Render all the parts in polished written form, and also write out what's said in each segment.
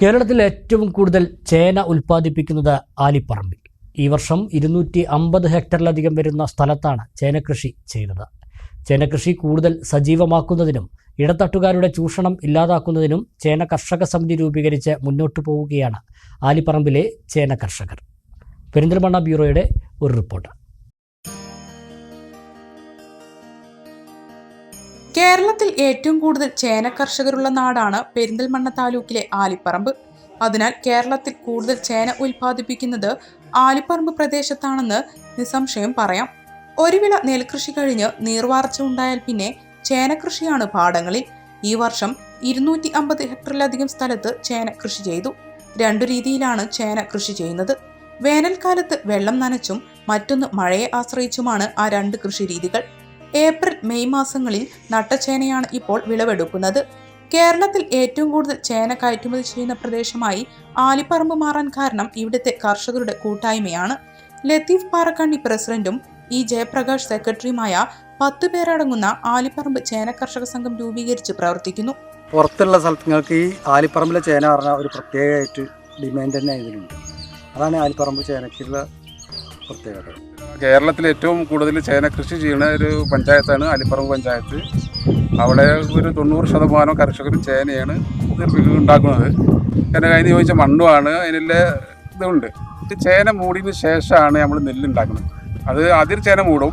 കേരളത്തിൽ ഏറ്റവും കൂടുതൽ ചേന ഉൽപ്പാദിപ്പിക്കുന്നത് ആലിപ്പറമ്പിൽ. ഈ വർഷം 250 ഹെക്ടറിലധികം വരുന്ന സ്ഥലത്താണ് ചേനകൃഷി ചെയ്യുന്നത്. ചേനകൃഷി കൂടുതൽ സജീവമാക്കുന്നതിനും ഇടത്തട്ടുകാരുടെ ചൂഷണം ഇല്ലാതാക്കുന്നതിനും ചേന കർഷക സമിതി രൂപീകരിച്ച് മുന്നോട്ടു പോവുകയാണ് ആലിപ്പറമ്പിലെ ചേന കർഷകർ. പെരിന്തൽമണ്ണ ബ്യൂറോയുടെ ഒരു റിപ്പോർട്ട്. കേരളത്തിൽ ഏറ്റവും കൂടുതൽ ചേന കർഷകരുള്ള നാടാണ് പെരിന്തൽമണ്ണ താലൂക്കിലെ ആലിപ്പറമ്പ്. അതിനാൽ കേരളത്തിൽ കൂടുതൽ ചേന ഉൽപ്പാദിപ്പിക്കുന്നത് ആലിപ്പറമ്പ് പ്രദേശത്താണെന്ന് നിസ്സംശയം പറയാം. ഒരു വിള നെൽകൃഷി കഴിഞ്ഞ് നീർവാർച്ച ഉണ്ടായാൽ പിന്നെ ചേന കൃഷിയാണ് പാടങ്ങളിൽ. ഈ വർഷം 250 ഹെക്ടറിലധികം സ്ഥലത്ത് ചേന കൃഷി ചെയ്തു. 2 രീതിയിലാണ് ചേന കൃഷി ചെയ്യുന്നത്. വേനൽക്കാലത്ത് വെള്ളം നനച്ചും മറ്റൊന്ന് മഴയെ ആശ്രയിച്ചുമാണ് ആ 2 കൃഷി രീതികൾ. ഏപ്രിൽ മെയ് മാസങ്ങളിൽ നട്ട ചേനയാണ് ഇപ്പോൾ വിളവെടുക്കുന്നത്. കേരളത്തിൽ ഏറ്റവും കൂടുതൽ ചേന കയറ്റുമതി ചെയ്യുന്ന പ്രദേശമായി ആലിപ്പറമ്പ് മാറാൻ കാരണം ഇവിടുത്തെ കർഷകരുടെ കൂട്ടായ്മയാണ്. ലത്തീഫ് പാറക്കണ്ണി പ്രസിഡന്റും ഇ ജയപ്രകാശ് സെക്രട്ടറിയുമായ 10 പേരടങ്ങുന്ന ആലിപ്പറമ്പ് ചേന കർഷക സംഘം രൂപീകരിച്ച് പ്രവർത്തിക്കുന്നു. പുറത്തുള്ള സ്ഥലങ്ങൾക്ക് ഈ ആലിപ്പറമ്പിലെ ചേന പറഞ്ഞാൽ ഒരു പ്രത്യേകമായിട്ട് ഡിമാൻഡ് തന്നെ ഇതിലുണ്ട്. അതാണ് ആലിപ്പറമ്പ് ചേനയ്ക്കുള്ള പ്രത്യേകത. കേരളത്തിൽ ഏറ്റവും കൂടുതൽ ചേന കൃഷി ചെയ്യുന്ന ഒരു പഞ്ചായത്താണ് ആലിപ്പറമ്പ് പഞ്ചായത്ത്. അവിടെ ഒരു 90% കർഷകർ ചേനയാണ് ഉണ്ടാക്കുന്നത്. ചേന കഴിഞ്ഞ് ചോദിച്ച മണ്ണുമാണ്, അതിനുള്ള ഇതുണ്ട്. ചേന മൂടിയതിന് ശേഷമാണ് നമ്മൾ നെല്ലുണ്ടാക്കുന്നത്. അത് ആദ്യം ചേന മൂടും,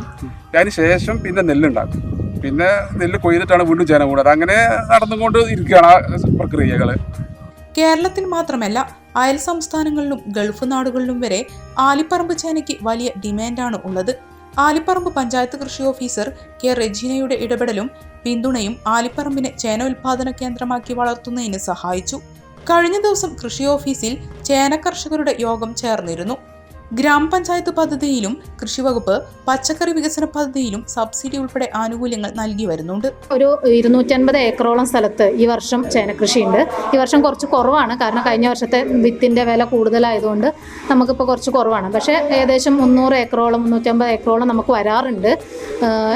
അതിന് ശേഷം പിന്നെ നെല്ലുണ്ടാക്കും. പിന്നെ നെല്ല് കൊയ്തിട്ടാണ് വീണ്ടും ചേന മൂടുന്നത്. അങ്ങനെ നടന്നുകൊണ്ട് ഇരിക്കുകയാണ് ആ പ്രക്രിയകൾ. കേരളത്തിൽ മാത്രമല്ല അയൽ സംസ്ഥാനങ്ങളിലും ഗൾഫ് നാടുകളിലും വരെ ആലിപ്പറമ്പ് ചേനയ്ക്ക് വലിയ ഡിമാൻഡാണ് ഉള്ളത്. ആലിപ്പറമ്പ് പഞ്ചായത്ത് കൃഷി ഓഫീസർ കെ റെജീനയുടെ ഇടപെടലും പിന്തുണയും ആലിപ്പറമ്പിനെ ചേന ഉൽപാദന കേന്ദ്രമാക്കി വളർത്തുന്നതിന് സഹായിച്ചു. കഴിഞ്ഞ ദിവസം കൃഷി ഓഫീസിൽ ചേന കർഷകരുടെ യോഗം ചേർന്നിരുന്നു. ഗ്രാമപഞ്ചായത്ത് പദ്ധതിയിലും കൃഷിവകുപ്പ് പച്ചക്കറി വികസന പദ്ധതിയിലും സബ്സിഡി ഉൾപ്പെടെ ആനുകൂല്യങ്ങൾ നൽകി വരുന്നുണ്ട്. ഒരു 250 ഏക്കറോളം സ്ഥലത്ത് ഈ വർഷം ചേനകൃഷിയുണ്ട്. ഈ വർഷം കുറച്ച് കുറവാണ്, കാരണം കഴിഞ്ഞ വർഷത്തെ വിത്തിൻ്റെ വില കൂടുതലായതുകൊണ്ട് നമുക്കിപ്പോൾ കുറച്ച് കുറവാണ്. പക്ഷേ ഏകദേശം 300 ഏക്കറോളം 350 ഏക്കറോളം നമുക്ക് വരാറുണ്ട്.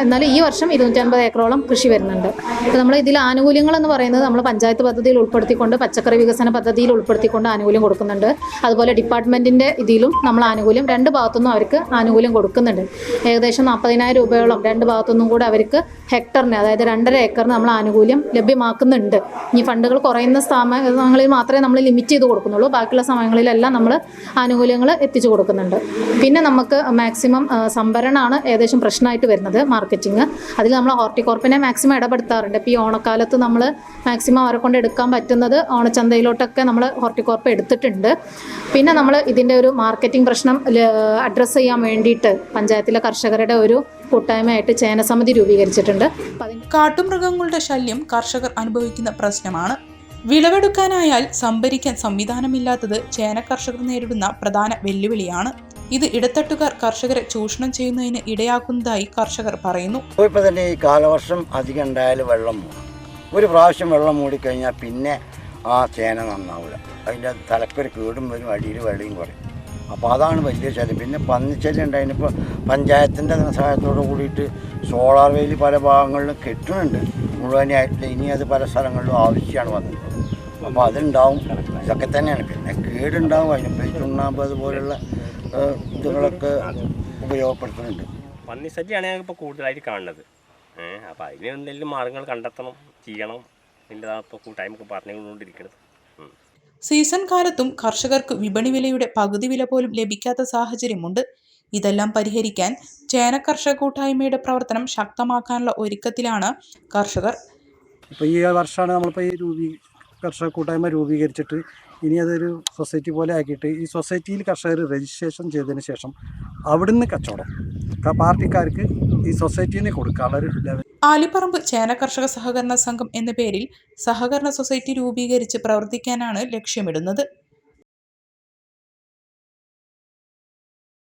എന്നാലും ഈ വർഷം 250 ഏക്കറോളം കൃഷി വരുന്നുണ്ട്. അപ്പോൾ നമ്മൾ ഇതിൽ ആനുകൂല്യങ്ങളെന്ന് പറയുന്നത് നമ്മൾ പഞ്ചായത്ത് പദ്ധതിയിൽ ഉൾപ്പെടുത്തിക്കൊണ്ട് പച്ചക്കറി വികസന പദ്ധതിയിൽ ഉൾപ്പെടുത്തിക്കൊണ്ട് ആനുകൂല്യം കൊടുക്കുന്നുണ്ട്. അതുപോലെ ഡിപ്പാർട്ട്മെൻറ്റിൻ്റെ ഇതിലും നമ്മൾ ആനുകൂല്യം 2 ഭാഗത്തുനിന്നും അവർക്ക് ആനുകൂല്യം കൊടുക്കുന്നുണ്ട്. ഏകദേശം 40,000 രൂപയോളം 2 ഭാഗത്തുനിന്നും കൂടെ അവർക്ക് ഹെക്ടറിന്, അതായത് 2.5 ഏക്കറിന് നമ്മൾ ആനുകൂല്യം ലഭ്യമാക്കുന്നുണ്ട്. ഈ ഫണ്ടുകൾ കുറയുന്ന സമയങ്ങളിൽ മാത്രമേ നമ്മൾ ലിമിറ്റ് ചെയ്ത് കൊടുക്കുന്നുള്ളൂ. ബാക്കിയുള്ള സമയങ്ങളിലെല്ലാം നമ്മൾ ആനുകൂല്യങ്ങൾ എത്തിച്ചു കൊടുക്കുന്നുണ്ട്. പിന്നെ നമുക്ക് മാക്സിമം സംഭരണമാണ് ഏകദേശം പ്രശ്നമായിട്ട് വരുന്നത്, മാർക്കറ്റിംഗ്. അതിൽ നമ്മൾ ഹോർട്ടികോർപ്പിനെ മാക്സിമം ഇടപെടുത്താറുണ്ട്. ഇപ്പോൾ ഈ ഓണക്കാലത്ത് നമ്മൾ മാക്സിമം അവരെ കൊണ്ട് എടുക്കാൻ പറ്റുന്നത് ഓണച്ചന്തയിലോട്ടൊക്കെ നമ്മൾ ഹോർട്ടികോർപ്പ് എടുത്തിട്ടുണ്ട്. പിന്നെ നമ്മൾ ഇതിൻ്റെ ഒരു മാർക്കറ്റിംഗ് പ്രശ്നം അഡ്രസ്സ് ചെയ്യാൻ വേണ്ടിയിട്ട് പഞ്ചായത്തിലെ കർഷകരുടെ ഒരു കൂട്ടായ്മയായിട്ട് ചേന സമിതി രൂപീകരിച്ചിട്ടുണ്ട്. കാട്ടുമൃഗങ്ങളുടെ ശല്യം കർഷകർ അനുഭവിക്കുന്ന പ്രശ്നമാണ്. വിളവെടുക്കാനായാൽ സംഭരിക്കാൻ സംവിധാനമില്ലാത്തത് ചേന കർഷകർ നേരിടുന്ന പ്രധാന വെല്ലുവിളിയാണ്. ഇത് ഇടത്തട്ടുകാർ കർഷകരെ ചൂഷണം ചെയ്യുന്നതിന് ഇടയാക്കുന്നതായി കർഷകർ പറയുന്നു. ഇപ്പോൾ തന്നെ ഈ കാലവർഷം അധികം ഉണ്ടായാലും വെള്ളം മൂടും. ഒരു പ്രാവശ്യം വെള്ളം മൂടിക്കഴിഞ്ഞാൽ പിന്നെ ആ ചേന നന്നാവില്ല. അതിൻ്റെ തലക്കൊരു കേടും വരും, അടിയിൽ വെള്ളയും കുറയും. അപ്പോൾ അതാണ് വലിയ ശല്യം. പിന്നെ പന്നിശല്യം ഉണ്ടായിരുന്നപ്പോൾ പഞ്ചായത്തിൻ്റെ സഹായത്തോട് കൂടിയിട്ട് സോളാർ വേലി പല ഭാഗങ്ങളിലും കെട്ടുന്നുണ്ട്, മുഴുവനായിട്ടില്ല. ഇനി അത് പല സ്ഥലങ്ങളിലും ആവശ്യമാണ് വന്നിട്ടുള്ളത്. അപ്പോൾ അതുണ്ടാവും. ഇതൊക്കെ തന്നെയാണ്. പിന്നെ കേടുണ്ടാവും. അതിനിപ്പോൾ ചുണ്ണാമ്പ് അതുപോലുള്ള ഇതുകളൊക്കെ ഉപയോഗപ്പെടുത്തുന്നുണ്ട്. പന്നിശല്യമാണ് ഞങ്ങൾക്ക് കൂടുതലായിട്ട് കാണുന്നത്. അപ്പോൾ അതിന് എന്തെങ്കിലും മാർഗങ്ങൾ കണ്ടെത്തണം, ചെയ്യണം. ഇതിൻ്റെതാണ് ഇപ്പോൾ കൂട്ടായ്മ പറഞ്ഞുകൊണ്ടിരിക്കുന്നത്. സീസൺ കാലത്തും കർഷകർക്ക് വിപണി വിലയുടെ പകുതി വില പോലും ലഭിക്കാത്ത സാഹചര്യമുണ്ട്. ഇതെല്ലാം പരിഹരിക്കാൻ ചേന കർഷക കൂട്ടായ്മയുടെ പ്രവർത്തനം ശക്തമാക്കാനുള്ള ഒരുക്കത്തിലാണ് കർഷകർ. ഇപ്പോൾ ഈ വർഷമാണ് നമ്മളിപ്പോൾ ഈ കർഷക കൂട്ടായ്മ രൂപീകരിച്ചിട്ട് ഇനി അതൊരു സൊസൈറ്റി പോലെ ആക്കിയിട്ട് ഈ സൊസൈറ്റിയിൽ കർഷകർ രജിസ്ട്രേഷൻ ചെയ്തതിന് ശേഷം അവിടുന്ന് കച്ചവടം പാർട്ടിക്കാർക്ക് ഈ സൊസൈറ്റിയിൽ നിന്ന് കൊടുക്കാനുള്ള ലെവൽ. ആലിപ്പറമ്പ് ചേന കർഷക സഹകരണ സംഘം എന്ന പേരിൽ സഹകരണ സൊസൈറ്റി രൂപീകരിച്ച് പ്രവർത്തിക്കാനാണ് ലക്ഷ്യമിടുന്നത്.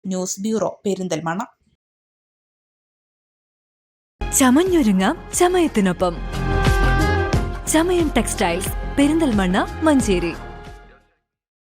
News bureau, Perinthalmanna. ചമഞ്ഞൊരുങ്ങാം ചമയത്തിനൊപ്പം. ചമയം ടെക്സ്റ്റൈൽസ്, പെരിന്തൽമണ്ണ, മഞ്ചേരി.